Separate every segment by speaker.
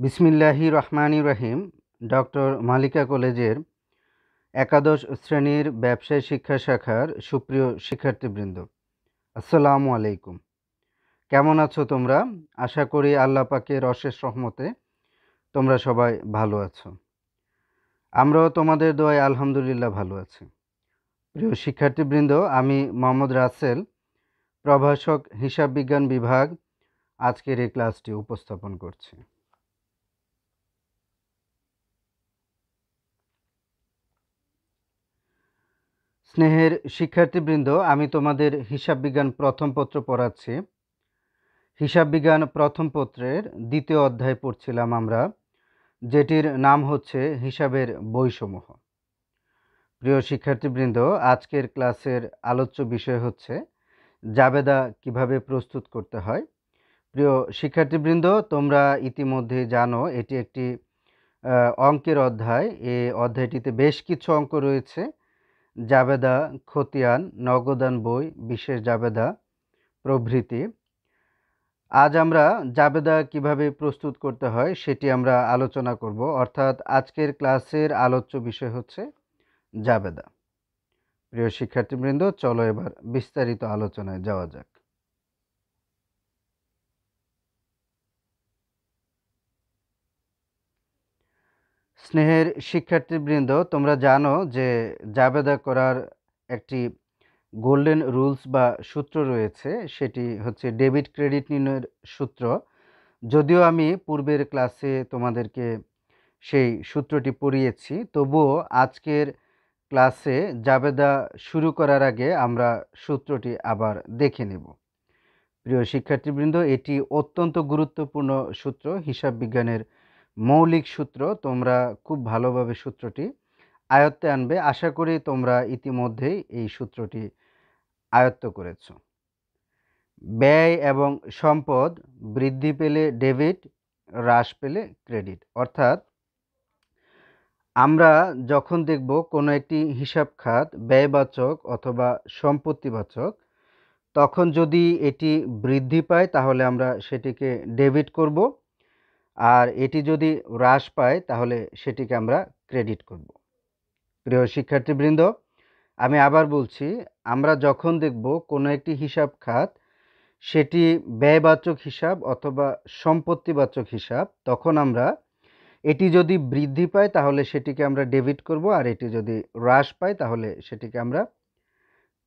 Speaker 1: বিসমিল্লাহির রহমানির রহিম। ডক্টর মালিকা কলেজের একাদশ শ্রেণীর ব্যবসায় শিক্ষা শাখার সুপ্রিয় শিক্ষার্থীবৃন্দ, আসসালামু আলাইকুম। কেমন আছো তোমরা? আশা করি আল্লাহ পাকের অশেষ রহমতে তোমরা সবাই ভালো আছো। আমরাও তোমাদের দোয়ায় আলহামদুলিল্লাহ ভালো আছি। প্রিয় শিক্ষার্থীবৃন্দ, আমি মোহাম্মদ রাসেল, প্রভাষক হিসাব বিজ্ঞান বিভাগ, আজকের এই ক্লাসটি উপস্থাপন করছি। স্নেহের শিক্ষার্থীবৃন্দ, আমি তোমাদের হিসাব বিজ্ঞান প্রথম পত্র পড়াচ্ছি। হিসাব বিজ্ঞান প্রথম পত্রের দ্বিতীয় অধ্যায় পড়ছিলাম আমরা, যেটির নাম হচ্ছে হিসাবের বইসমূহ। প্রিয় শিক্ষার্থীবৃন্দ, আজকের ক্লাসের আলোচ্য বিষয় হচ্ছে জাবেদা কিভাবে প্রস্তুত করতে হয়। প্রিয় শিক্ষার্থীবৃন্দ, তোমরা ইতিমধ্যে জানো এটি একটি অঙ্কের অধ্যায়। এই অধ্যায়টিতে বেশ কিছু অঙ্ক রয়েছে: জাবেদা, খতিয়ান, নগদান বই, বিশেষ জাবেদা প্রভৃতি। আজ আমরা জাবেদা কিভাবে প্রস্তুত করতে হয় সেটি আমরা আলোচনা করব, অর্থাৎ আজকের ক্লাসের আলোচ্য বিষয় হচ্ছে জাবেদা। প্রিয় শিক্ষার্থীবৃন্দ, চলো এবার বিস্তারিত আলোচনায় যাওয়া যাক। স্নেহের শিক্ষার্থীবৃন্দ, তোমরা জানো যে জাবেদা করার একটি গোল্ডেন রুলস বা সূত্র রয়েছে, সেটি হচ্ছে ডেবিট ক্রেডিট নির্ণয়ের সূত্র। যদিও আমি পূর্বের ক্লাসে তোমাদেরকে সেই সূত্রটি পড়িয়েছি, তবুও আজকের ক্লাসে জাবেদা শুরু করার আগে আমরা সূত্রটি আবার দেখে নেব। প্রিয় শিক্ষার্থীবৃন্দ, এটি অত্যন্ত গুরুত্বপূর্ণ সূত্র, হিসাব বিজ্ঞানের মৌলিক সূত্র। তোমরা খুব ভালোভাবে সূত্রটি আয়ত্তে আনবে। আশা করি তোমরা ইতিমধ্যেই এই সূত্রটি আয়ত্ত করেছ। ব্যয় এবং সম্পদ বৃদ্ধি পেলে ডেবিট, হ্রাস পেলে ক্রেডিট। অর্থাৎ আমরা যখন দেখব কোনো একটি হিসাব খাত ব্যয়বাচক অথবা সম্পত্তিবাচক, তখন যদি এটি বৃদ্ধি পায় তাহলে আমরা সেটিকে ডেবিট করব, আর এটি যদি হ্রাস পায় তাহলে সেটিকে আমরা ক্রেডিট করব। প্রিয় শিক্ষার্থীবৃন্দ, আমি আবার বলছি, আমরা যখন দেখব কোনো একটি হিসাব খাত সেটি ব্যয়বাচক হিসাব অথবা সম্পত্তিবাচক হিসাব, তখন আমরা এটি যদি বৃদ্ধি পায় তাহলে সেটিকে আমরা ডেবিট করব, আর এটি যদি হ্রাস পায় তাহলে সেটিকে আমরা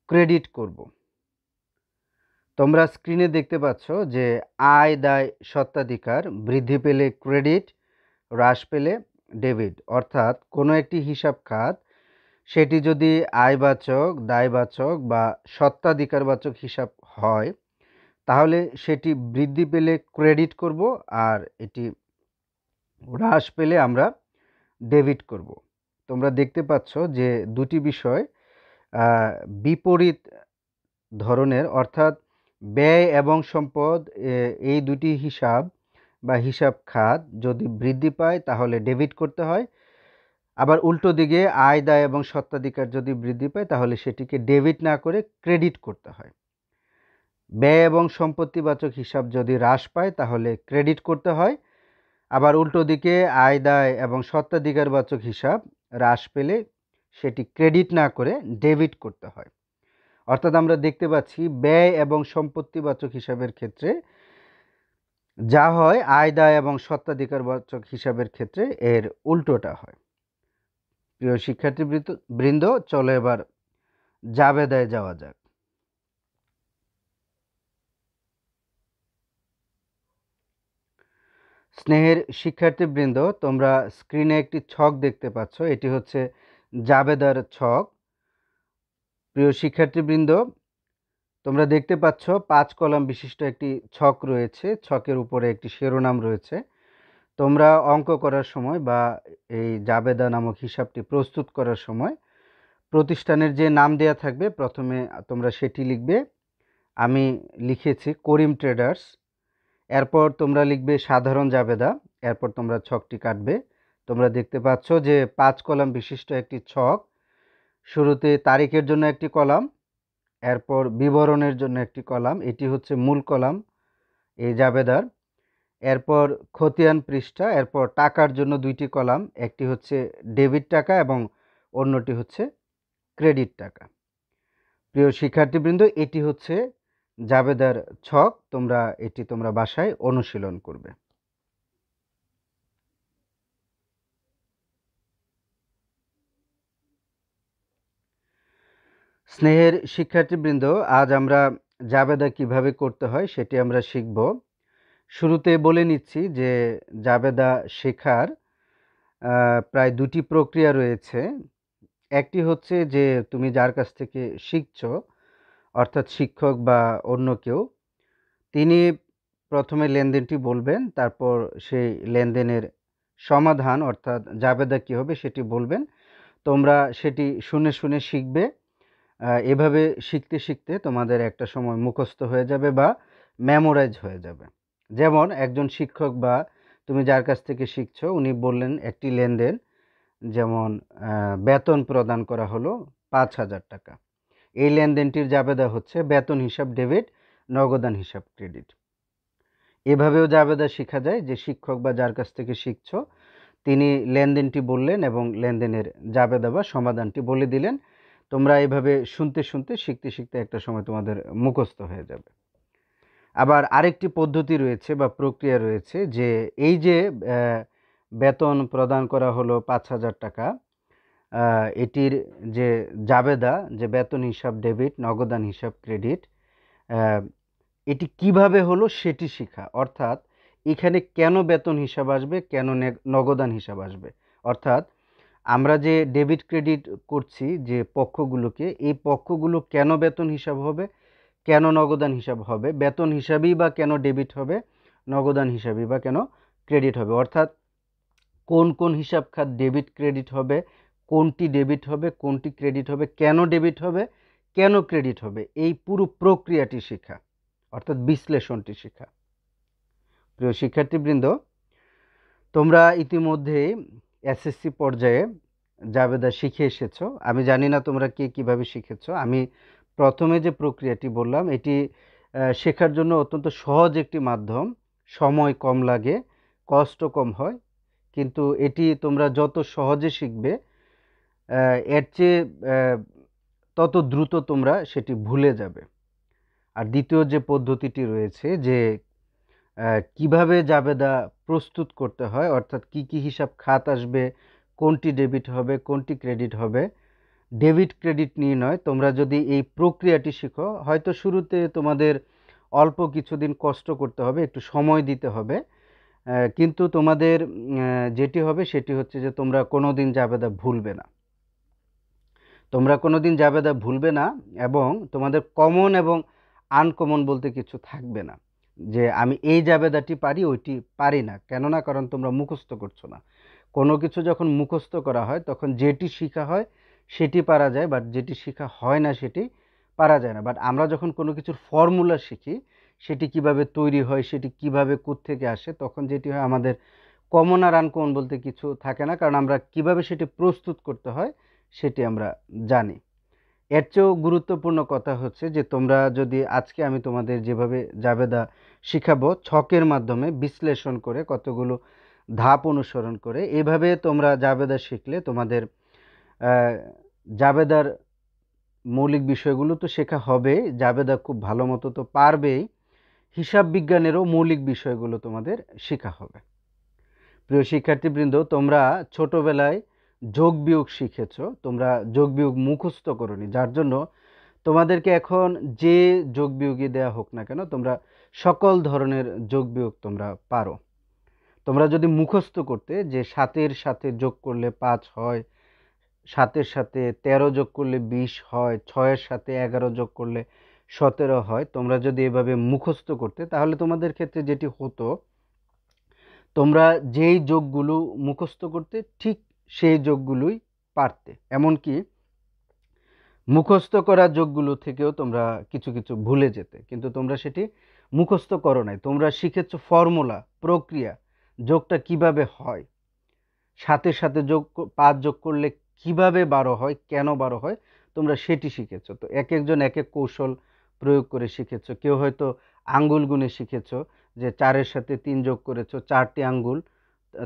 Speaker 1: ক্রেডিট করব। তোমরা স্ক্রিনে দেখতে পাচ্ছ যে আয় দায় স্বত্বাধিকার বৃদ্ধি পেলে ক্রেডিট, হ্রাস পেলে ডেবিট। অর্থাৎ কোনো একটি হিসাব খাত সেটি যদি আয়বাচক, দায়বাচক বা স্বত্বাধিকারবাচক হিসাব হয় তাহলে সেটি বৃদ্ধি পেলে ক্রেডিট করব, আর এটি হ্রাস পেলে আমরা ডেবিট করব। তোমরা দেখতে পাচ্ছ যে দুটি বিষয় বিপরীত ধরনের, অর্থাৎ ব্যয় এবং সম্পদ, এই দুটি হিসাব বা হিসাব খাত যদি বৃদ্ধি পায় তাহলে ডেবিট করতে হয়, আবার উল্টো দিকে আয় দায় এবং স্বত্বাধিকার যদি বৃদ্ধি পায় তাহলে সেটিকে ডেবিট না করে ক্রেডিট করতে হয়। ব্যয় এবং সম্পত্তিবাচক হিসাব যদি হ্রাস পায় তাহলে ক্রেডিট করতে হয়, আবার উল্টো দিকে আয় দায় এবং স্বত্বাধিকারবাচক হিসাব হ্রাস পেলে সেটি ক্রেডিট না করে ডেবিট করতে হয়। অর্থাৎ আমরা দেখতে পাচ্ছি ব্যয় এবং সম্পত্তিবাচক হিসাবের ক্ষেত্রে যা হয়, আয় দায় এবং স্বত্বাধিকারবাচক হিসাবের ক্ষেত্রে এর উল্টোটা হয়। প্রিয় শিক্ষার্থীবৃন্দ, চলো এবার জাবেদায় যাওয়া যাক। স্নেহের শিক্ষার্থীবৃন্দ, তোমরা স্ক্রিনে একটি ছক দেখতে পাচ্ছ, এটি হচ্ছে জাবেদার ছক। প্রিয় শিক্ষার্থীবৃন্দ, তোমরা দেখতে পাচ্ছ 5 কলাম বিশিষ্ট একটি ছক রয়েছে, ছকের উপরে একটি শিরোনাম রয়েছে। তোমরা অঙ্ক করার সময় বা এই জাবেদা নামক হিসাবটি প্রস্তুত করার সময় প্রতিষ্ঠানের যে নাম দেয়া থাকবে প্রথমে তোমরা সেটি লিখবে। আমি লিখেছি করিম ট্রেডার্স। এরপর তোমরা লিখবে সাধারণ জাবেদা, এরপর তোমরা ছকটি কাটবে। তোমরা দেখতে পাচ্ছ যে 5 কলাম বিশিষ্ট একটি ছক। শুরুতে তারিখের জন্য একটি কলাম, এরপর বিবরণের জন্য একটি কলাম, এটি হচ্ছে মূল কলাম এই জাবেদার। এরপর খতিয়ান পৃষ্ঠা, এরপর টাকার জন্য দুইটি কলাম, একটি হচ্ছে ডেবিট টাকা এবং অন্যটি হচ্ছে ক্রেডিট টাকা। প্রিয় শিক্ষার্থীবৃন্দ, এটি হচ্ছে জাবেদার ছক। এটি তোমরা বাসায় অনুশীলন করবে। স্নেহের শিক্ষার্থীবৃন্দ, আজ আমরা জাবেদা কিভাবে করতে হয় সেটি আমরা শিখব। শুরুতে বলে নিচ্ছি যে জাবেদা শেখার প্রায় দুটি প্রক্রিয়া রয়েছে। একটি হচ্ছে যে তুমি যার কাছ থেকে শিখছো, অর্থাৎ শিক্ষক বা অন্য কেউ, তিনি প্রথমে লেনদেনটি বলবেন, তারপর সেই লেনদেনের সমাধান অর্থাৎ জাবেদা কী হবে সেটি বলবেন। তোমরা সেটি শুনে শুনে শিখবে। এভাবে শিখতে শিখতে তোমাদের একটা সময় মুখস্থ হয়ে যাবে বা মেমোরাইজ হয়ে যাবে। যেমন একজন শিক্ষক বা তুমি যার কাছ থেকে শিখছো, উনি বললেন একটি লেনদেন, যেমন বেতন প্রদান করা হলো ৫,০০০ টাকা। এই লেনদেনটির জাবেদা হচ্ছে বেতন হিসাব ডেবিট, নগদান হিসাব ক্রেডিট। এভাবেও জাবেদা শেখা যায় যে শিক্ষক বা যার কাছ থেকে শিখছো তিনি লেনদেনটি বললেন এবং লেনদেনের জাবেদা বা সমাধানটি বলে দিলেন। তোমরা এভাবে শুনতে শুনতে শিখতে শিখতে একটা সময় তোমাদের মুখস্থ হয়ে যাবে। আবার আরেকটি পদ্ধতি রয়েছে বা প্রক্রিয়া রয়েছে যে এই যে বেতন প্রদান করা হলো ৫,০০০ টাকা, এটির যে জাবেদা, যে বেতন হিসাব ডেবিট, নগদান হিসাব ক্রেডিট, এটি কিভাবে হলো সেটি শেখা। অর্থাৎ এখানে কেন বেতন হিসাব আসবে, কেন নগদান হিসাব আসবে, অর্থাৎ আমরা যে ডেবিট ক্রেডিট করছি যে পক্ষগুলোকে, এই পক্ষগুলো কেন বেতন হিসাব হবে, কেন নগদান হিসাব হবে, বেতন হিসাবেই বা কেন ডেবিট হবে, নগদান হিসাবেই বা কেন ক্রেডিট হবে, অর্থাৎ কোন কোন হিসাব খাত ডেবিট ক্রেডিট হবে, কোনটি ডেবিট হবে, কোনটি ক্রেডিট হবে, কেন ডেবিট হবে, কেন ক্রেডিট হবে, এই পুরো প্রক্রিয়াটি শেখা, অর্থাৎ বিশ্লেষণটি শেখা। প্রিয় শিক্ষার্থীবৃন্দ, তোমরা ইতিমধ্যে এসএসসি পর্যায়ে জাবেদা শিখে এসেছো। আমি জানি না তোমরা কে কীভাবে শিখেছো। আমি প্রথমে যে প্রক্রিয়াটি বললাম, এটি শেখার জন্য অত্যন্ত সহজ একটি মাধ্যম, সময় কম লাগে, কষ্ট কম হয়, কিন্তু এটি তোমরা যত সহজে শিখবে এর চেয়ে তত দ্রুত তোমরা সেটি ভুলে যাবে। আর দ্বিতীয় যে পদ্ধতিটি রয়েছে যে কিভাবে জাবেদা প্রস্তুত করতে হয়, অর্থাৎ কি কি হিসাব খাত আসবে, কোনটি ডেবিট হবে, কোনটি ক্রেডিট হবে, ডেবিট ক্রেডিট নিয়ে নয়, তোমরা যদি এই প্রক্রিয়াটি শিখো, হয়তো শুরুতে তোমাদের অল্প কিছুদিন কষ্ট করতে হবে, একটু সময় দিতে হবে, কিন্তু তোমাদের যেটি হবে সেটি হচ্ছে যে তোমরা কোনোদিন জাবেদা ভুলবে না। তোমরা কোনোদিন জাবেদা ভুলবে না এবং তোমাদের কমন এবং আনকমন বলতে কিছু থাকবে না, যে আমি এই জাবেদাটি পারি ওইটি পারি না। কেননা কারণ তোমরা মুখস্থ করছো না। কোনো কিছু যখন মুখস্থ করা হয় তখন যেটি শেখা হয় সেটি পারা যায়, বাট যেটি শেখা হয় না সেটি পারা যায় না। বাট আমরা যখন কোনো কিছুর ফর্মুলা শিখি, সেটি কিভাবে তৈরি হয়, সেটি কিভাবে কোত্থেকে আসে, তখন যেটি হয় আমাদের কমন আর আনকমন বলতে কিছু থাকে না, কারণ আমরা কিভাবে সেটি প্রস্তুত করতে হয় সেটি আমরা জানি। এর চেয়েও গুরুত্বপূর্ণ কথা হচ্ছে যে তোমরা যদি আজকে আমি তোমাদের যেভাবে জাবেদা শিখাবো, ছকের মাধ্যমে বিশ্লেষণ করে কতগুলো ধাপ অনুসরণ করে, এভাবে তোমরা জাবেদা শিখলে তোমাদের জাবেদার মৌলিক বিষয়গুলো তো শেখা হবে, জাবেদা খুব ভালো মতো তো পারবেই, হিসাব বিজ্ঞানেরও মৌলিক বিষয়গুলো তোমাদের শেখা হবে। প্রিয় শিক্ষার্থীবৃন্দ, তোমরা ছোটবেলায় যোগ বিয়োগ শিখেছো, তোমরা যোগ বিয়োগ মুখস্থ করোনি, যার জন্য তোমাদেরকে এখন যে যোগ বিয়োগই দেয়া হোক না কেন তোমরা সকল ধরনের যোগ বিয়োগ তোমরা পারো। তোমরা যদি মুখস্থ করতে যে 7-এর সাথে যোগ করলে 5 হয়, 7-এর সাথে 13 যোগ করলে 20 হয়, 6-এর সাথে 11 যোগ করলে 17 হয়, তোমরা যদি এভাবে মুখস্থ করতে, তাহলে তোমাদের ক্ষেত্রে যেটি হতো, তোমরা যেই যোগগুলো মুখস্থ করতে ঠিক সেই যোগগুলোই পারতে। এমনকি মুখস্থ করা যোগগুলো থেকেও তোমরা কিছু কিছু ভুলে যেতে, কিন্তু তোমরা সেটি মুখস্থ করো নাই। তোমরা শিখেছো ফর্মুলা, প্রক্রিয়া, যোগটা কিভাবে হয়, 7-এর সাথে 5 যোগ করলে কিভাবে 12 হয়, কেন 12 হয়, তোমরা সেটি শিখেছো। তো এক একজন এক এক কৌশল প্রয়োগ করে শিখেছো। কেউ হয়তো আঙ্গুল গুণে শিখেছো, যে 4-এর সাথে 3 যোগ করেছো, 4টি আঙ্গুল,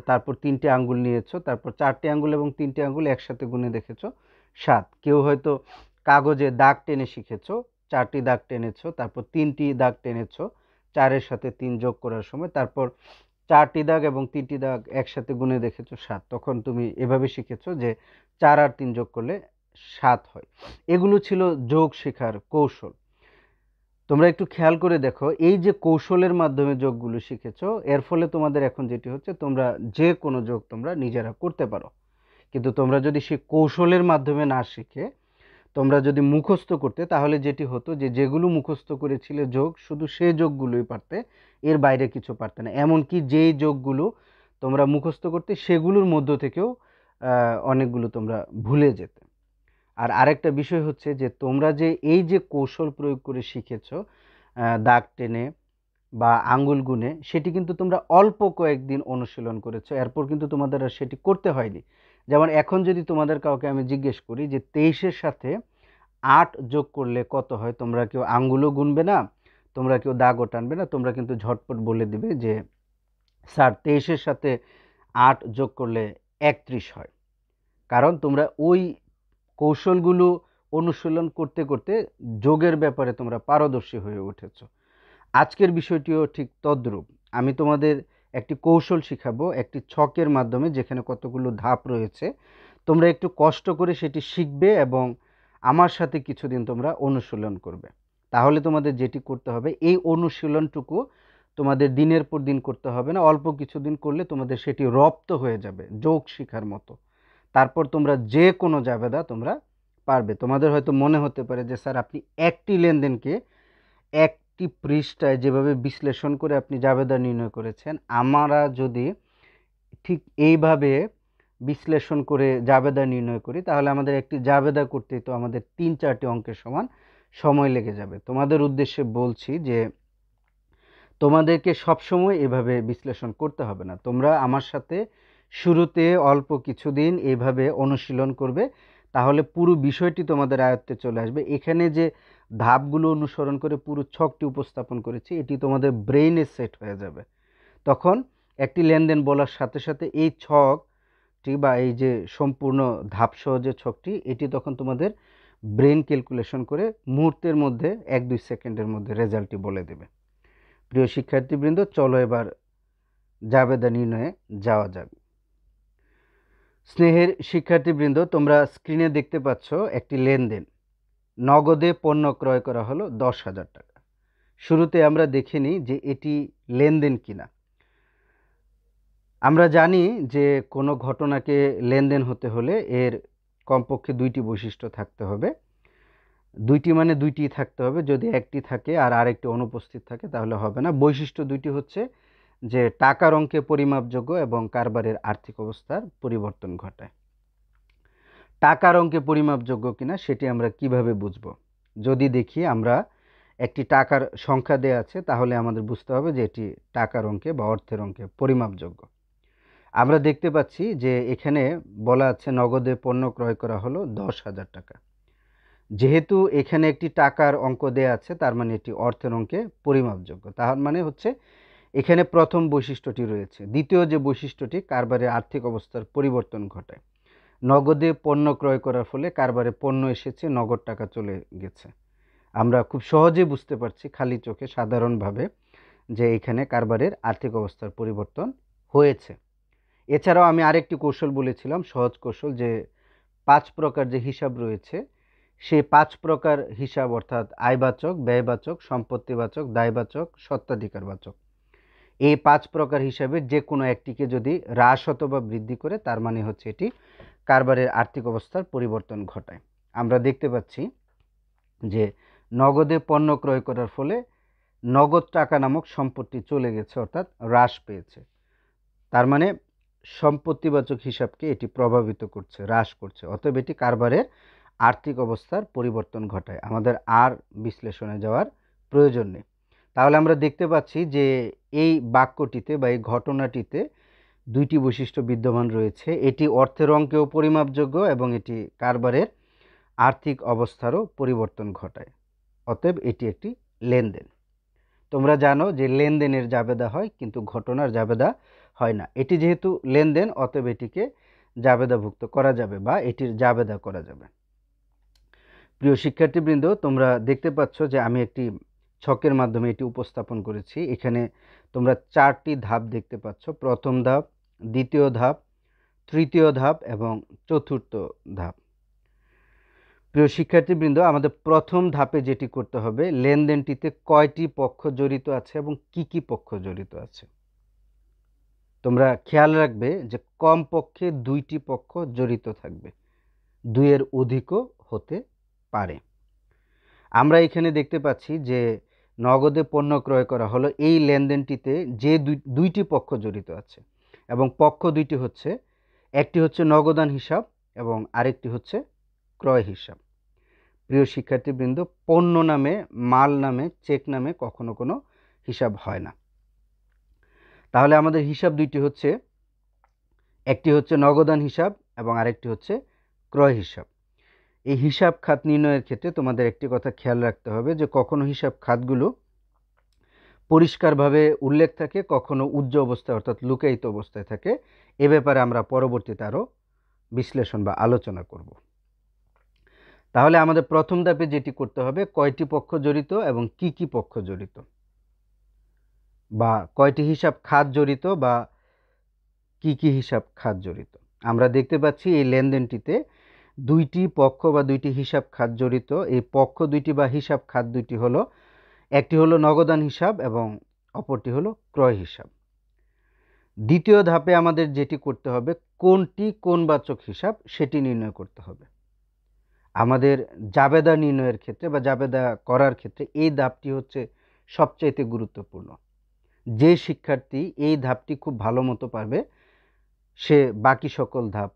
Speaker 1: তারপর 3টি আঙ্গুল নিয়েছো, তারপর 4টি আঙ্গুল এবং 3টি আঙ্গুল একসাথে গুণে দেখেছো 7। কেউ হয়তো কাগজে দাগ টেনে শিখেছো, 4টি দাগ টেনেছো, তারপর 3টি দাগ টেনেছো 4-এর সাথে 3 যোগ করার সময়, তারপর 4টি দাগ এবং 3টি দাগ একসাথে গুণে দেখেছো 7। তখন তুমি এভাবে শিখেছো যে 4 আর 3 যোগ করলে 7 হয়। এগুলো ছিল যোগ শেখার কৌশল। তোমরা একটু খেয়াল করে দেখো, এই যে কৌশলের মাধ্যমে যোগগুলো শিখেছো, এর ফলে তোমাদের এখন যেটি হচ্ছে, তোমরা যে কোনো যোগ তোমরা নিজেরা করতে পারো। কিন্তু তোমরা যদি সেই কৌশলের মাধ্যমে না শিখে তোমরা যদি মুখস্থ করতে, তাহলে যেটি হতো যে যেগুলো মুখস্থ করেছিলে যোগ, শুধু সেই যোগগুলোই পারতে, এর বাইরে কিছু পারতে না। এমনকি যেই যোগগুলো তোমরা মুখস্থ করতে সেগুলোর মধ্য থেকেও অনেকগুলো তোমরা ভুলে যেতে। আর আরেকটা বিষয় হচ্ছে যে তোমরা যে এই যে কৌশল প্রয়োগ করে শিখেছো, দাগ টেনে বা আঙ্গুল গুনে, সেটি কিন্তু তোমরা অল্প কয়েকদিন অনুশীলন করেছো, এরপর কিন্তু তোমাদের আর সেটি করতে হয়নি। যেমন এখন যদি তোমাদের কাউকে আমি জিজ্ঞেস করি যে 23-এর সাথে 8 যোগ করলে কত হয়, তোমরা কেউ আঙ্গুলও গুনবে না, তোমরা কেউ দাগও টানবে না, তোমরা কিন্তু ঝটপট বলে দিবে যে স্যার 23-এর সাথে 8 যোগ করলে 31 হয়। কারণ তোমরা ওই কৌশলগুলো অনুশীলন করতে করতে যোগের ব্যাপারে তোমরা পারদর্শী হয়ে উঠেছো। আজকের বিষয়টিও ঠিক তদ্রূপ। আমি তোমাদের একটি কৌশল শিখাবো, একটি ছকের মাধ্যমে, যেখানে কতগুলো ধাপ রয়েছে। তোমরা একটু কষ্ট করে সেটি শিখবে এবং আমার সাথে কিছুদিন তোমরা অনুশীলন করবে। তাহলে তোমাদের যেটি করতে হবে, এই অনুশীলনটুকু তোমাদের দিনের পর দিন করতে হবে না, অল্প কিছুদিন করলে তোমাদের সেটি রপ্ত হয়ে যাবে যোগ শিখার মতো। তারপর তোমরা যে কোনো জাবেদা তোমরা পারবে। তোমাদের হয়তো মনে হতে পারে যে স্যার আপনি একটি লেনদেনকে একটি পৃষ্ঠায় যেভাবে বিশ্লেষণ করে আপনি জাবেদা নির্ণয় করেছেন, আমরা যদি ঠিক এইভাবে বিশ্লেষণ করে জাবেদা নির্ণয় করি, তাহলে আমাদের একটি জাবেদা করতেই তো আমাদের 3-4টি অঙ্কের সমান সময় লেগে যাবে। তোমাদের উদ্দেশ্যে বলছি যে তোমাদেরকে সবসময় এভাবে বিশ্লেষণ করতে হবে না। তোমরা আমার সাথে শুরুতে অল্প কিছুদিন এইভাবে অনুশীলন করবে, তাহলে পুরো বিষয়টি তোমাদের আয়ত্তে চলে আসবে। এখানে যে ধাপগুলো অনুসরণ করে পুরো ছকটি উপস্থাপন করেছি, এটি তোমাদের ব্রেইনে সেট হয়ে যাবে। তখন একটি লেনদেন বলার সাথে সাথে এই ছকটি বা এই যে সম্পূর্ণ ধাপসহ যে ছকটি, এটি তখন তোমাদের ব্রেন ক্যালকুলেশন করে মুহূর্তের মধ্যে 1-2 সেকেন্ডের মধ্যে রেজাল্টটি বলে দেবে। প্রিয় শিক্ষার্থীবৃন্দ, চলো এবার জাবেদা নির্ণয়ে যাওয়া যাক। স্নেহের শিক্ষার্থীবৃন্দ, তোমরা স্ক্রিনে দেখতে পাচ্ছ একটি লেনদেন। নগদে পণ্য ক্রয় করা হলো 10,000 টাকা। শুরুতে আমরা দেখে নিই যে এটি লেনদেন কিনা। আমরা জানি যে কোনো ঘটনাকে লেনদেন হতে হলে এর কমপক্ষে 2টি বৈশিষ্ট্য থাকতে হবে। 2টি মানে 2টিই থাকতে হবে। যদি একটি থাকে আর আরেকটি অনুপস্থিত থাকে তাহলে হবে না। বৈশিষ্ট্য 2টি হচ্ছে যে টাকার অঙ্কে পরিমাপযোগ্য এবং কারবারের আর্থিক অবস্থার পরিবর্তন ঘটায়। টাকার অঙ্কে পরিমাপযোগ্য কিনা সেটি আমরা কিভাবে বুঝব? যদি দেখি আমরা একটি টাকার সংখ্যা দেয়া আছে, তাহলে আমাদের বুঝতে হবে যে এটি টাকার অঙ্কে বা অর্থের অঙ্কে পরিমাপযোগ্য। আমরা দেখতে পাচ্ছি যে এখানে বলা আছে নগদে পণ্য ক্রয় করা হলো 10,000 টাকা। যেহেতু এখানে একটি টাকার অঙ্ক দেয়া আছে, তার মানে এটি অর্থের অঙ্কে পরিমাপযোগ্য। তার মানে হচ্ছে এখানে প্রথম বৈশিষ্ট্যটি রয়েছে। দ্বিতীয় যে বৈশিষ্ট্যটি, কারবারের আর্থিক অবস্থার পরিবর্তন ঘটায়। নগদে পণ্য ক্রয় করার ফলে কারবারে পণ্য এসেছে, নগদ টাকা চলে গেছে। আমরা খুব সহজে বুঝতে পারছি খালি চোখে সাধারণভাবে যে এখানে কারবারের আর্থিক অবস্থার পরিবর্তন হয়েছে। এছাড়াও আমি আরেকটি কৌশল বলেছিলাম, সহজ কৌশল, যে 5 প্রকার যে হিসাব রয়েছে, সেই 5 প্রকার হিসাব অর্থাৎ আয়বাচক, ব্যয়বাচক, সম্পত্তিবাচক, দায়বাচক, স্বত্বাধিকারবাচক, এই 5 প্রকার হিসাবের যে কোনো একটিকে যদি হ্রাস অথবা বৃদ্ধি করে, তার মানে হচ্ছে এটি কারবারের আর্থিক অবস্থার পরিবর্তন ঘটায়। আমরা দেখতে পাচ্ছি যে নগদে পণ্য ক্রয় করার ফলে নগদ টাকা নামক সম্পত্তি চলে গেছে, অর্থাৎ হ্রাস পেয়েছে। তার মানে সম্পত্তিবাচক হিসাবকে এটি প্রভাবিত করছে, হ্রাস করছে, অতএব এটি কারবারের আর্থিক অবস্থার পরিবর্তন ঘটায়। আমাদের আর বিশ্লেষণে যাওয়ার প্রয়োজন নেই। তাহলে আমরা দেখতে পাচ্ছি যে এই বাক্যটিতে বা এই ঘটনাটিতে 2টি বৈশিষ্ট্য বিদ্যমান রয়েছে। এটি অর্থের অঙ্কেও পরিমাপযোগ্য এবং এটি কারবারের আর্থিক অবস্থারও পরিবর্তন ঘটায়। অতএব এটি একটি লেনদেন। তোমরা জানো যে লেনদেনের জাবেদা হয় কিন্তু ঘটনার জাবেদা হয় না। এটি যেহেতু লেনদেন অতএব এটিকে জাবেদাভুক্ত করা যাবে বা এটির জাবেদা করা যাবে। প্রিয় শিক্ষার্থীবৃন্দ, তোমরা দেখতে পাচ্ছ যে আমি একটি ছকের মাধ্যমে এটি উপস্থাপন করেছি। এখানে তোমরা 4টি ধাপ দেখতে পাচ্ছ। প্রথম ধাপ, দ্বিতীয় ধাপ, তৃতীয় ধাপ এবং চতুর্থ ধাপ। প্রিয় শিক্ষার্থীবৃন্দ, আমাদের প্রথম ধাপে যেটি করতে হবে, লেনদেনটিতে কয়টি পক্ষ জড়িত আছে এবং কি কি পক্ষ জড়িত আছে। তোমরা খেয়াল রাখবে যে কমপক্ষে 2টি পক্ষ জড়িত থাকবে, 2-এর অধিকও হতে পারে। আমরা এখানে দেখতে পাচ্ছি যে নগদে পণ্য ক্রয় করা হলো, এই লেনদেনটিতে যে দুইটি পক্ষ জড়িত আছে এবং পক্ষ দুইটি হচ্ছে, একটি হচ্ছে নগদান হিসাব এবং আরেকটি হচ্ছে ক্রয় হিসাব। প্রিয় শিক্ষার্থীবৃন্দ, পণ্য নামে, মাল নামে, চেক নামে কখনো কোনো হিসাব হয় না। তাহলে আমাদের হিসাব দুইটি হচ্ছে, একটি হচ্ছে নগদান হিসাব এবং আরেকটি হচ্ছে ক্রয় হিসাব। এই হিসাব খাত নির্ণয়ের ক্ষেত্রে তোমাদের একটি কথা খেয়াল রাখতে হবে যে কখনো হিসাব খাতগুলো পরিষ্কারভাবে উল্লেখ থাকে, কখনো উজ্জ্ব অবস্থায় অর্থাৎ লুকায়িত অবস্থায় থাকে। এ ব্যাপারে আমরা পরবর্তীতে আরও বিশ্লেষণ বা আলোচনা করব। তাহলে আমাদের প্রথম ধাপে যেটি করতে হবে, কয়টি পক্ষ জড়িত এবং কি কি পক্ষ জড়িত, বা কয়টি হিসাব খাত জড়িত বা কি কি হিসাব খাত জড়িত। আমরা দেখতে পাচ্ছি এই লেনদেনটিতে 2টি পক্ষ বা 2টি হিসাব খাত জড়িত। এই পক্ষ দুইটি বা হিসাব খাত দুইটি হলো, একটি হলো নগদান হিসাব এবং অপরটি হলো ক্রয় হিসাব। দ্বিতীয় ধাপে আমাদের যেটি করতে হবে, কোনটি কোনবাচক হিসাব সেটি নির্ণয় করতে হবে। আমাদের জাবেদা নির্ণয়ের ক্ষেত্রে বা জাবেদা করার ক্ষেত্রে এই ধাপটি হচ্ছে সবচাইতে গুরুত্বপূর্ণ। যে শিক্ষার্থী এই ধাপটি খুব ভালো মতো পারবে, সে বাকি সকল ধাপ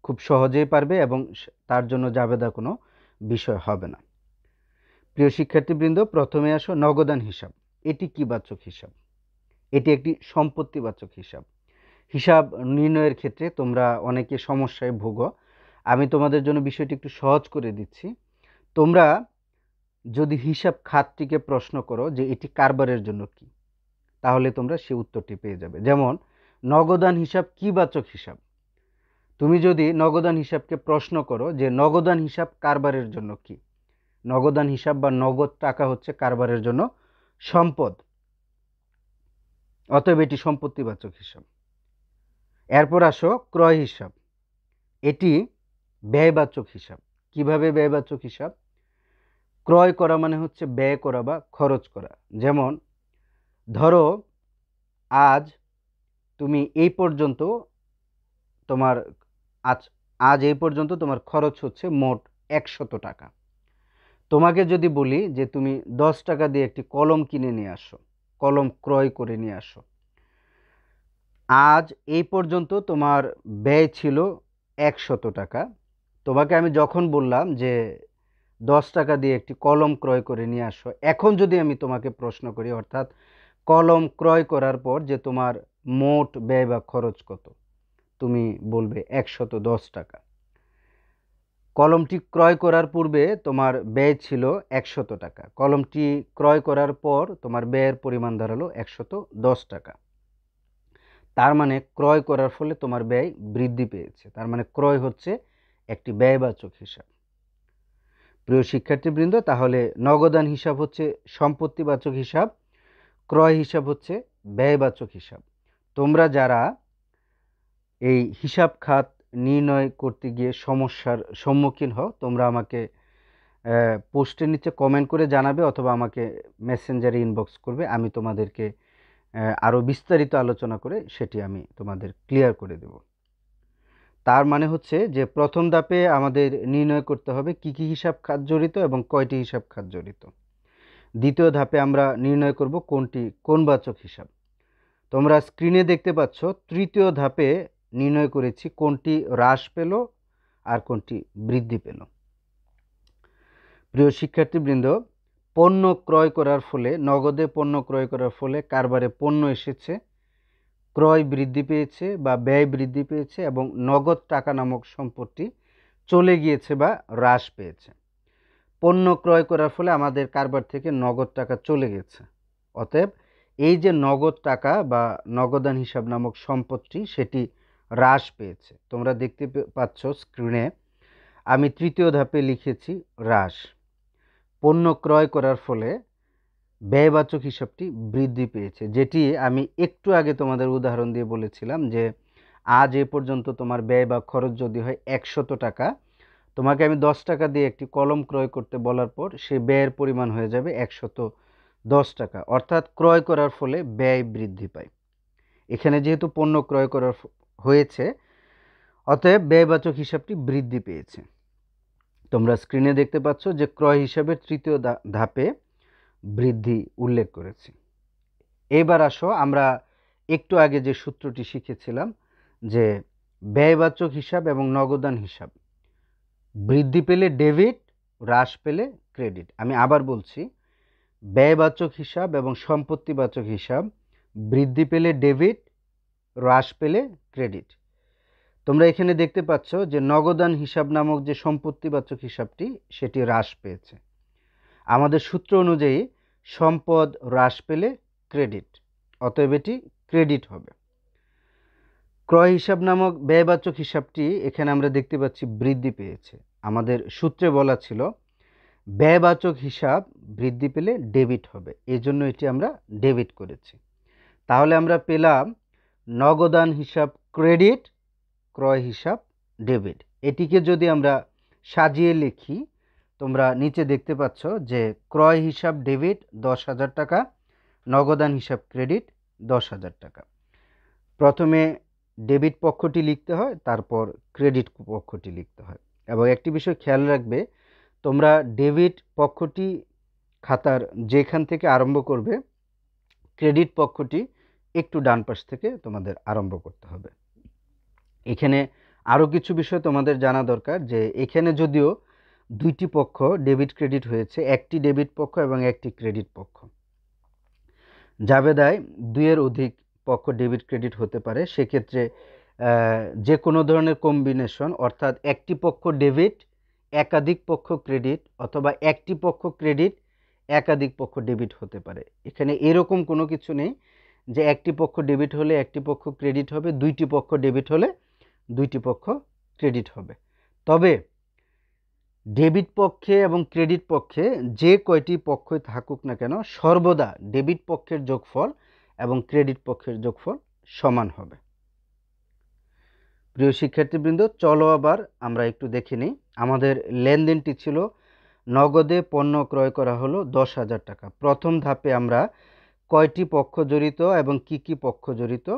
Speaker 1: খুব সহজেই পারবে এবং তার জন্য জাবেদা কোনো বিষয় হবে না। প্রিয় শিক্ষার্থীবৃন্দ, প্রথমে আসো নগদান হিসাব। এটি কি বাচক হিসাব? এটি একটি সম্পত্তিবাচক হিসাব। হিসাব নির্ণয়ের ক্ষেত্রে তোমরা অনেকে সমস্যায় ভোগো। আমি তোমাদের জন্য বিষয়টি একটু সহজ করে দিচ্ছি। তোমরা যদি হিসাব খাতটিকে প্রশ্ন করো যে এটি কারবারের জন্য কি, তাহলে তোমরা সে উত্তরটি পেয়ে যাবে। যেমন নগদান হিসাব কি বাচক হিসাব? তুমি যদি নগদান হিসাবকে প্রশ্ন করো যে নগদান হিসাব কারবারের জন্য কি, নগদান হিসাব বা নগদ টাকা হচ্ছে কারবারের জন্য সম্পদ, অতএব এটি সম্পত্তিবাচক হিসাব। এরপর আসো ক্রয় হিসাব। এটি ব্যয়বাচক হিসাব। কিভাবে ব্যয়বাচক হিসাব? ক্রয় করা মানে হচ্ছে ব্যয় করা বা খরচ করা। যেমন ধরো আজ তুমি এই পর্যন্ত তোমার আজ এই পর্যন্ত তোমার খরচ হচ্ছে মোট 100 টাকা। তোমাকে যদি বলি যে তুমি 10 টাকা দিয়ে একটি কলম কিনে নিয়ে আসো, কলম ক্রয় করে নিয়ে আসো, আজ এই পর্যন্ত তোমার ব্যয় ছিল 100 টাকা। তোমাকে আমি যখন বললাম যে 10 টাকা দিয়ে একটি কলম ক্রয় করে নিয়ে আসো, এখন যদি আমি তোমাকে প্রশ্ন করি, অর্থাৎ কলম ক্রয় করার পর যে তোমার মোট ব্যয় বা খরচ কত, তুমি বলবে 110 টাকা। কলমটি ক্রয় করার পূর্বে তোমার ব্যয় ছিল 100 টাকা। কলমটি ক্রয় করার পর তোমার ব্যয়ের পরিমাণ দাঁড়ালো 110 টাকা। তার মানে ক্রয় করার ফলে তোমার ব্যয় বৃদ্ধি পেয়েছে। তার মানে ক্রয় হচ্ছে একটি ব্যয়বাচক হিসাব। প্রিয় শিক্ষার্থীবৃন্দ, তাহলে নগদান হিসাব হচ্ছে সম্পত্তিবাচক হিসাব, ক্রয় হিসাব হচ্ছে ব্যয়বাচক হিসাব। তোমরা যারা এই হিসাব খাত নির্ণয় করতে গিয়ে সমস্যার সম্মুখীন হও, তোমরা আমাকে পোস্টের নিচে কমেন্ট করে জানাবে অথবা আমাকে মেসেঞ্জারে ইনবক্স করবে। আমি তোমাদেরকে আরও বিস্তারিত আলোচনা করে সেটি আমি তোমাদের ক্লিয়ার করে দেব। তার মানে হচ্ছে যে প্রথম ধাপে আমাদের নির্ণয় করতে হবে কি কি হিসাব খাত জড়িত এবং কয়টি হিসাব খাত জড়িত। দ্বিতীয় ধাপে আমরা নির্ণয় করব কোনটি কোনবাচক হিসাব। তোমরা স্ক্রিনে দেখতে পাচ্ছ তৃতীয় ধাপে নির্ণয় করেছি কোনটি হ্রাস পেল আর কোনটি বৃদ্ধি পেল। প্রিয় শিক্ষার্থীবৃন্দ, পণ্য ক্রয় করার ফলে, নগদে পণ্য ক্রয় করার ফলে কারবারে পণ্য এসেছে, ক্রয় বৃদ্ধি পেয়েছে বা ব্যয় বৃদ্ধি পেয়েছে এবং নগদ টাকা নামক সম্পত্তি চলে গিয়েছে বা হ্রাস পেয়েছে। পণ্য ক্রয় করার ফলে আমাদের কারবার থেকে নগদ টাকা চলে গেছে, অতএব এই যে নগদ টাকা বা নগদান হিসাব নামক সম্পদটি সেটি হ্রাস পেয়েছে। তোমরা দেখতে পাচ্ছ স্ক্রিনে আমি তৃতীয় ধাপে লিখেছি হ্রাস। পণ্য ক্রয় করার ফলে ব্যয়বাচক হিসাবটি বৃদ্ধি পেয়েছে, যেটি আমি একটু আগে তোমাদের উদাহরণ দিয়ে বলেছিলাম যে আজ এ পর্যন্ত তোমার ব্যয় বা খরচ যদি হয় 100 টাকা, তোমাকে আমি 10 টাকা দিয়ে একটি কলম ক্রয় করতে বলার পর সে ব্যয়ের পরিমাণ হয়ে যাবে 110 টাকা, অর্থাৎ ক্রয় করার ফলে ব্যয় বৃদ্ধি পায়। এখানে যেহেতু পণ্য ক্রয় করার হয়েছে, অতএব ব্যয়বাচক হিসাবটি বৃদ্ধি পেয়েছে। তোমরা স্ক্রিনে দেখতে পাচ্ছ যে ক্রয় হিসাবের তৃতীয় ধাপে বৃদ্ধি উল্লেখ করেছি। এবার আসো আমরা একটু আগে যে সূত্রটি শিখেছিলাম যে ব্যয়বাচক হিসাব এবং নগদান হিসাব বৃদ্ধি পেলে ডেবিট, হ্রাস পেলে ক্রেডিট। আমি আবার বলছি, ব্যয়বাচক হিসাব এবং সম্পত্তিবাচক হিসাব বৃদ্ধি পেলে ডেবিট, হ্রাস পেলে ক্রেডিট। তোমরা এখানে দেখতে পাচ্ছ যে নগদান হিসাব নামক যে সম্পত্তিবাচক হিসাবটি সেটি হ্রাস পেয়েছে। আমাদের সূত্র অনুযায়ী সম্পদ হ্রাস পেলে ক্রেডিট, অতএব এটি ক্রেডিট হবে। ক্রয় হিসাব নামক ব্যয়বাচক হিসাবটি এখানে আমরা দেখতে পাচ্ছি বৃদ্ধি পেয়েছে। আমাদের সূত্রে বলা ছিল ব্যয়বাচক হিসাব বৃদ্ধি পেলে ডেবিট হবে, এই জন্য এটি আমরা ডেবিট করেছি। তাহলে আমরা পেলাম নগদান হিসাব ক্রেডিট, ক্রয় হিসাব ডেবিট। এটিকে যদি আমরা সাজিয়ে লিখি, তোমরা নিচে দেখতে পাচ্ছ যে ক্রয় হিসাব ডেবিট 10,000 টাকা, নগদান হিসাব ক্রেডিট 10,000 টাকা। প্রথমে ডেবিট পক্ষটি লিখতে হয়, তারপর ক্রেডিট পক্ষটি লিখতে হয়। এবং একটি বিষয় খেয়াল রাখবে, তোমরা ডেবিট পক্ষটি খাতার যেখান থেকে আরম্ভ করবে, ক্রেডিট পক্ষটি একটু ডান পাশ থেকে তোমাদের আরম্ভ করতে হবে। এখানে আরও কিছু বিষয় তোমাদের জানা দরকার যে এখানে যদিও দুইটি পক্ষ ডেবিট ক্রেডিট হয়েছে, একটি ডেবিট পক্ষ এবং একটি ক্রেডিট পক্ষ, জাবেদায় দুইয়ের অধিক পক্ষ ডেবিট ক্রেডিট হতে পারে। সেক্ষেত্রে যে কোনো ধরনের কম্বিনেশন, অর্থাৎ একটি পক্ষ ডেবিট একাধিক পক্ষ ক্রেডিট, অথবা একটি পক্ষ ক্রেডিট একাধিক পক্ষ ডেবিট হতে পারে। এখানে এরকম কোনো কিছু নেই যে একটি পক্ষ ডেবিট হলে একটি পক্ষ ক্রেডিট হবে, দুইটি পক্ষ ডেবিট হলে দুইটি পক্ষ ক্রেডিট হবে। তবে ডেবিট পক্ষে এবং ক্রেডিট পক্ষে যে কয়টি পক্ষই থাকুক না কেন, সর্বদা ডেবিট পক্ষের যোগফল এবং ক্রেডিট পক্ষের যোগফল সমান হবে। প্রিয় শিক্ষার্থীবৃন্দ, চলো আবার আমরা একটু দেখে নিই। আমাদের লেনদেনটি ছিল নগদে পণ্য ক্রয় করা হলো 10,000 টাকা। প্রথম ধাপে আমরা কয়টি পক্ষ জড়িত এবং কি কি পক্ষ জড়িত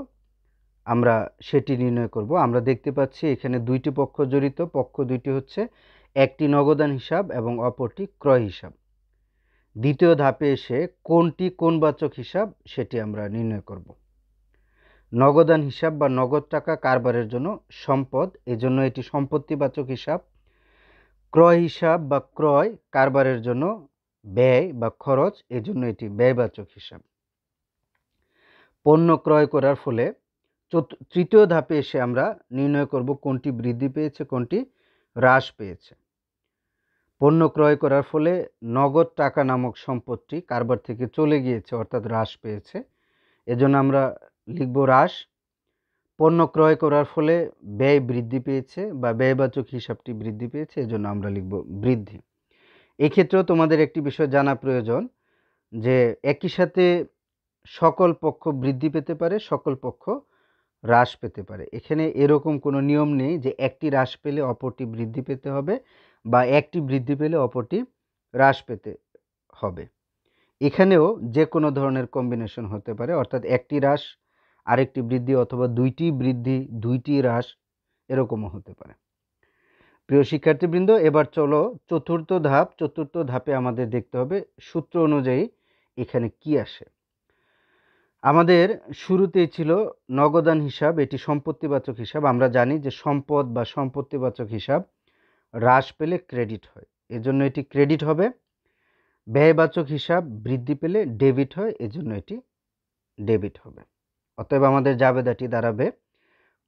Speaker 1: আমরা সেটি নির্ণয় করব। আমরা দেখতে পাচ্ছি এখানে দুইটি পক্ষ জড়িত, পক্ষ দুইটি হচ্ছে একটি নগদান হিসাব এবং অপরটি ক্রয় হিসাব। দ্বিতীয় ধাপে এসে কোনটি কোনবাচক হিসাব সেটি আমরা নির্ণয় করব। নগদান হিসাব বা নগদ টাকা কারবারের জন্য সম্পদ, এজন্য এটি সম্পত্তিবাচক হিসাব। ক্রয় হিসাব বা ক্রয় কারবারের জন্য ব্যয় বা খরচ, এজন্য এটি ব্যয়বাচক হিসাব। পণ্য ক্রয় করার ফলে তৃতীয় ধাপে এসে আমরা নির্ণয় করব কোনটি বৃদ্ধি পেয়েছে, কোনটি হ্রাস পেয়েছে। পণ্য ক্রয় করার ফলে নগদ টাকা নামক সম্পদটি কারবার থেকে চলে গিয়েছে, অর্থাৎ হ্রাস পেয়েছে, এজন্য আমরা লিখব হ্রাস। পণ্য ক্রয় করার ফলে ব্যয় বৃদ্ধি পেয়েছে বা ব্যয়বাচক হিসাবটি বৃদ্ধি পেয়েছে, এজন্য আমরা লিখব বৃদ্ধি। এক্ষেত্রেও তোমাদের একটি বিষয় জানা প্রয়োজন যে একই সাথে সকল পক্ষ বৃদ্ধি পেতে পারে, সকল পক্ষ হ্রাস পেতে পারে। এখানে এরকম কোনো নিয়ম নেই যে একটি হ্রাস পেলে অপরটি বৃদ্ধি পেতে হবে বা একটি বৃদ্ধি পেলে অপরটি হ্রাস পেতে হবে। এখানেও যে কোনো ধরনের কম্বিনেশন হতে পারে, অর্থাৎ একটি হ্রাস আরেকটি বৃদ্ধি, অথবা দুইটি বৃদ্ধি দুইটি হ্রাস, এরকমও হতে পারে। প্রিয় শিক্ষার্থীবৃন্দ, এবার চলো চতুর্থ ধাপ। চতুর্থ ধাপে আমাদের দেখতে হবে সূত্র অনুযায়ী এখানে কি আসে। আমাদের শুরুতেই ছিল নগদান হিসাব, এটি সম্পত্তিবাচক হিসাব। আমরা জানি যে সম্পদ বা সম্পত্তিবাচক হিসাব হ্রাস পেলে ক্রেডিট হয়, এজন্য এটি ক্রেডিট হবে। ব্যয়বাচক হিসাব বৃদ্ধি পেলে ডেবিট হয়, এজন্য এটি ডেবিট হবে। অতএব আমাদের জাবেদাটি দাঁড়াবে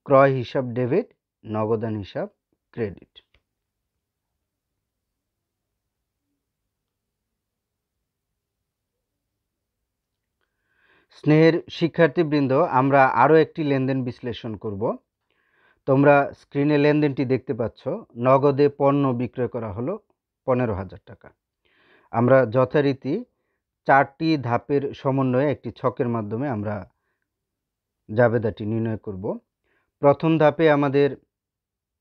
Speaker 1: ক্রয় হিসাব ডেবিট, নগদান হিসাব ক্রেডিট। স্নেহের শিক্ষার্থীবৃন্দ, আমরা আরও একটি লেনদেন বিশ্লেষণ করব। তোমরা স্ক্রিনে লেনদেনটি দেখতে পাচ্ছ। নগদে পণ্য বিক্রয় করা হলো 15,000 টাকা। আমরা যথারীতি 4টি ধাপের সমন্বয়ে একটি ছকের মাধ্যমে আমরা জাবেদাটি নির্ণয় করব। প্রথম ধাপে আমাদের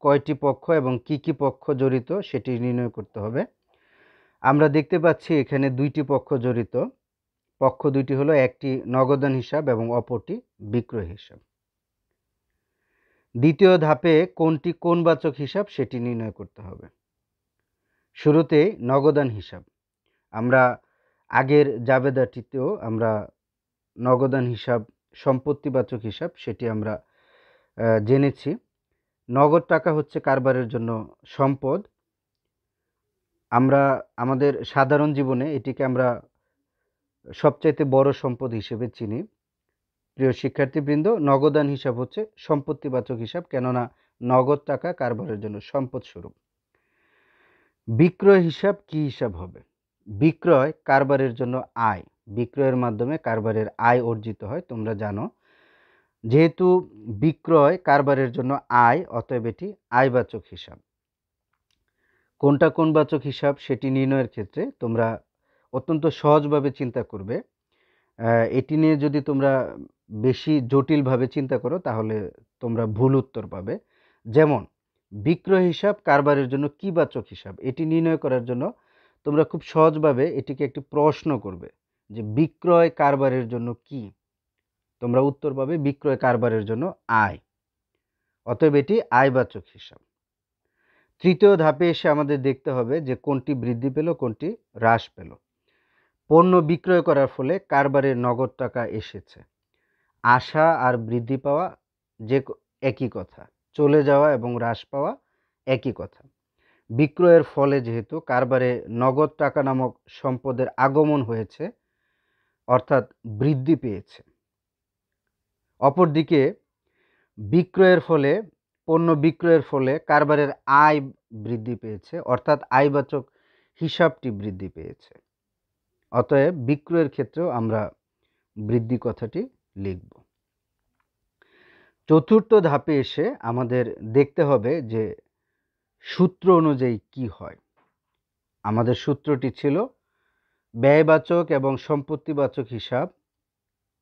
Speaker 1: কয়টি পক্ষ এবং কি কি পক্ষ জড়িত সেটি নির্ণয় করতে হবে। আমরা দেখতে পাচ্ছি এখানে 2টি পক্ষ জড়িত। পক্ষ 2টি হলো, একটি নগদান হিসাব এবং অপরটি বিক্রয় হিসাব। দ্বিতীয় ধাপে কোনটি কোনবাচক হিসাব সেটি নির্ণয় করতে হবে। শুরুতে নগদান হিসাব। আমরা আগের জাবেদাটিতেও আমরা নগদান হিসাব, সম্পত্তিবাচক হিসাব সেটি আমরা জেনেছি। নগদ টাকা হচ্ছে কারবারের জন্য সম্পদ। আমরা আমাদের সাধারণ জীবনে এটিকে আমরা সবচাইতে বড় সম্পদ হিসেবে চিনি। প্রিয় শিক্ষার্থীবৃন্দ, নগদান হিসাব হচ্ছে সম্পত্তিবাচক হিসাব, কেননা নগদ টাকা কারবারের জন্য সম্পদ স্বরূপ। বিক্রয় হিসাব কি হিসাব হবে? বিক্রয় কারবারের জন্য আয়। বিক্রয়ের মাধ্যমে কারবারের আয় অর্জিত হয়, তোমরা জানো। যেহেতু বিক্রয় কারবারের জন্য আয়, অতএব এটি আয়বাচক হিসাব। কোনটা কোনবাচক হিসাব সেটি নির্ণয়ের ক্ষেত্রে তোমরা অত্যন্ত সহজভাবে চিন্তা করবে। এটি নিয়ে যদি তোমরা বেশি জটিলভাবে চিন্তা করো তাহলে তোমরা ভুল উত্তর পাবে। যেমন বিক্রয় হিসাব কারবারের জন্য কিবাচক হিসাব, এটি নির্ণয় করার জন্য তোমরা খুব সহজভাবে এটিকে একটি প্রশ্ন করবে যে বিক্রয় কারবারের জন্য কি? তোমরা উত্তর পাবে বিক্রয় কারবারের জন্য আয়, অতএব এটি আয়বাচক হিসাব। তৃতীয় ধাপে এসে আমাদের দেখতে হবে যে কোনটি বৃদ্ধি পেল, কোনটি হ্রাস পেল। পণ্য বিক্রয় করার ফলে কারবারে নগদ টাকা এসেছে। আসা আর বৃদ্ধি পাওয়া যে একই কথা, চলে যাওয়া এবং হ্রাস পাওয়া একই কথা। বিক্রয়ের ফলে যেহেতু কারবারে নগদ টাকা নামক সম্পদের আগমন হয়েছে, অর্থাৎ বৃদ্ধি পেয়েছে। অপরদিকে বিক্রয়ের ফলে, পণ্য বিক্রয়ের ফলে কারবারের আয় বৃদ্ধি পেয়েছে, অর্থাৎ আয়বাচক হিসাবটি বৃদ্ধি পেয়েছে। অতএব বিক্রয়ের ক্ষেত্রেও আমরা বৃদ্ধি কথাটি লিখব। চতুর্থ ধাপে এসে আমাদের দেখতে হবে যে সূত্র অনুযায়ী কি হয়। আমাদের সূত্রটি ছিল ব্যয়বাচক এবং সম্পত্তিবাচক হিসাব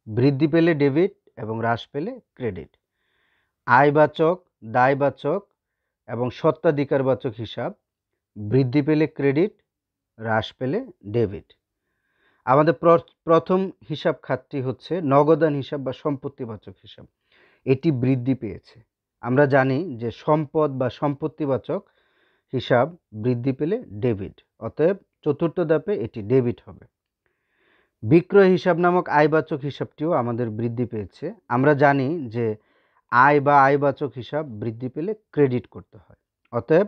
Speaker 1: বৃদ্ধি পেলে ডেবিট এবং হ্রাস পেলে ক্রেডিট। আয়বাচক, দায়বাচক এবং স্বত্বাধিকারবাচক হিসাব বৃদ্ধি পেলে ক্রেডিট, হ্রাস পেলে ডেবিট। আমাদের প্রথম হিসাব খাতটি হচ্ছে নগদান হিসাব বা সম্পত্তিবাচক হিসাব। এটি বৃদ্ধি পেয়েছে। আমরা জানি যে সম্পদ বা সম্পত্তিবাচক হিসাব বৃদ্ধি পেলে ডেবিট, অতএব চতুর্থ ধাপে এটি ডেবিট হবে। বিক্রয় হিসাব নামক আয়বাচক হিসাবটিও আমাদের বৃদ্ধি পেয়েছে। আমরা জানি যে আয় বা আয়বাচক হিসাব বৃদ্ধি পেলে ক্রেডিট করতে হয়, অতএব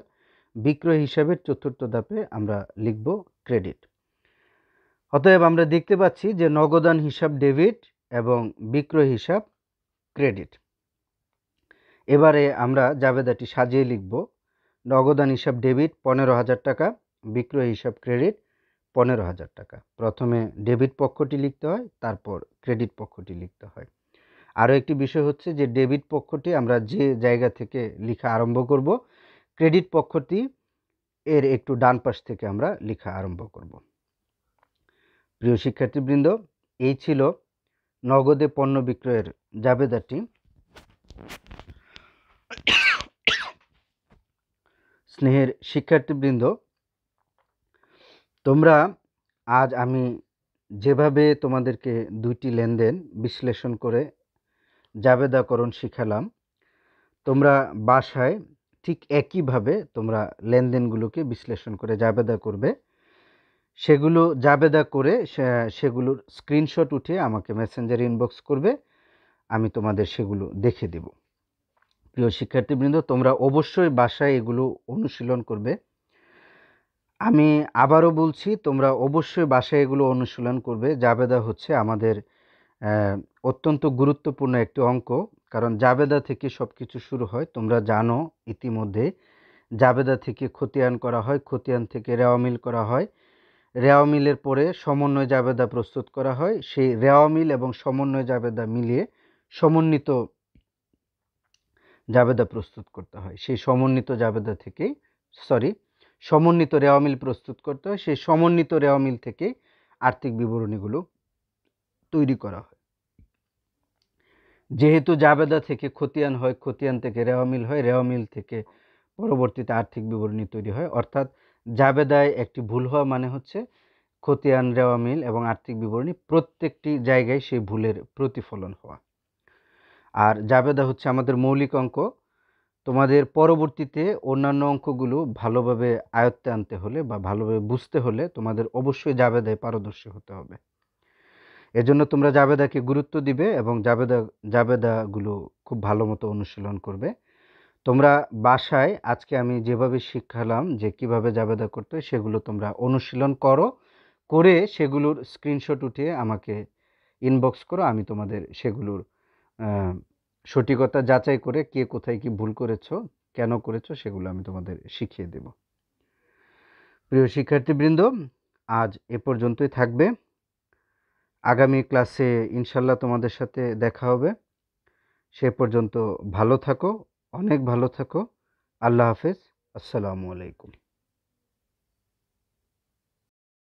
Speaker 1: বিক্রয় হিসাবের চতুর্থ ধাপে আমরা লিখব ক্রেডিট। অতএব আমরা দেখতে পাচ্ছি যে নগদান হিসাব ডেবিট এবং বিক্রয় হিসাব ক্রেডিট। এবারে আমরা জাবেদাটি সাজিয়ে লিখব। নগদান হিসাব ডেবিট 15,000 টাকা, বিক্রয় হিসাব ক্রেডিট 15,000 টাকা। প্রথমে ডেবিট পক্ষটি লিখতে হয়, তারপর ক্রেডিট পক্ষটি লিখতে হয়। আরও একটি বিষয় হচ্ছে যে ডেবিট পক্ষটি আমরা যে জায়গা থেকে লেখা আরম্ভ করব, ক্রেডিট পক্ষটি এর একটু ডান পাশ থেকে আমরা লেখা আরম্ভ করব। প্রিয় শিক্ষার্থীবৃন্দ, এই ছিল নগদে পণ্য বিক্রয়ের জাবেদাটি। স্নেহের শিক্ষার্থীবৃন্দ, তোমরা আজ আমি যেভাবে তোমাদেরকে 2টি লেনদেন বিশ্লেষণ করে জাবেদাকরণ শিখালাম, তোমরা বাসায় ঠিক একইভাবে তোমরা লেনদেনগুলোকে বিশ্লেষণ করে জাবেদা করবে। সেগুলো জাবেদা করে সেগুলোর স্ক্রিনশট উঠিয়ে আমাকে মেসেঞ্জারে ইনবক্স করবে, আমি তোমাদের সেগুলো দেখে দেব। প্রিয় শিক্ষার্থীবৃন্দ, তোমরা অবশ্যই বাসায় এগুলো অনুশীলন করবে। আমি আবারও বলছি, তোমরা অবশ্যই বাসায় এগুলো অনুশীলন করবে। জাবেদা হচ্ছে আমাদের অত্যন্ত গুরুত্বপূর্ণ একটি অঙ্ক, কারণ জাবেদা থেকে সব কিছু শুরু হয়। তোমরা জানো ইতিমধ্যে জাবেদা থেকে খতিয়ান করা হয়, খতিয়ান থেকে রেওয়ামিল করা হয়, রেওয়া মিলের পরে সমন্বয় জাবেদা প্রস্তুত করা হয়, সেই রেওয়া মিল এবং সমন্বয় জাবেদা মিলিয়ে সমন্বিত জাবেদা প্রস্তুত করতে হয়। সেই সমন্বিত জাবেদা থেকেই সমন্বিত রেওয়া মিল প্রস্তুত করতে হয়, সেই সমন্বিত রেওয়া মিল থেকে আর্থিক বিবরণীগুলো তৈরি করা হয়। যেহেতু জাবেদা থেকে খতিয়ান হয়, খতিয়ান থেকে রেওয়া মিল হয়, রেওয়া মিল থেকে পরবর্তীতে আর্থিক বিবরণী তৈরি হয়, অর্থাৎ জাবেদায় একটি ভুল হওয়া মানে হচ্ছে খতিয়ান, রেওয়া মিল এবং আর্থিক বিবরণী প্রত্যেকটি জায়গায় সেই ভুলের প্রতিফলন হওয়া। আর জাবেদা হচ্ছে আমাদের মৌলিক অঙ্ক। তোমাদের পরবর্তীতে অন্যান্য অঙ্কগুলো ভালোভাবে আয়ত্তে আনতে হলে বা ভালোভাবে বুঝতে হলে তোমাদের অবশ্যই জাবেদায় পারদর্শী হতে হবে। এজন্য তোমরা জাবেদাকে গুরুত্ব দিবে এবং জাবেদাগুলো খুব ভালো মতো অনুশীলন করবে। তোমরা বাসায় আজকে আমি যেভাবে শিখালাম যে কিভাবে জাবেদা করতে হয় সেগুলো তোমরা অনুশীলন করো, করে সেগুলোর স্ক্রিনশট উঠিয়ে আমাকে ইনবক্স করো। আমি তোমাদের সেগুলোর সঠিকতা যাচাই করে কে কোথায় কি ভুল করেছো, কেন করেছো সেগুলো আমি তোমাদের শিখিয়ে দেব। প্রিয় শিক্ষার্থীবৃন্দ, আজ এ পর্যন্তই থাকবে। আগামী ক্লাসে ইনশাল্লাহ তোমাদের সাথে দেখা হবে। সে পর্যন্ত ভালো থাকো, অনেক ভালো থাকো। আল্লাহ হাফেজ। আসসালামু আলাইকুম।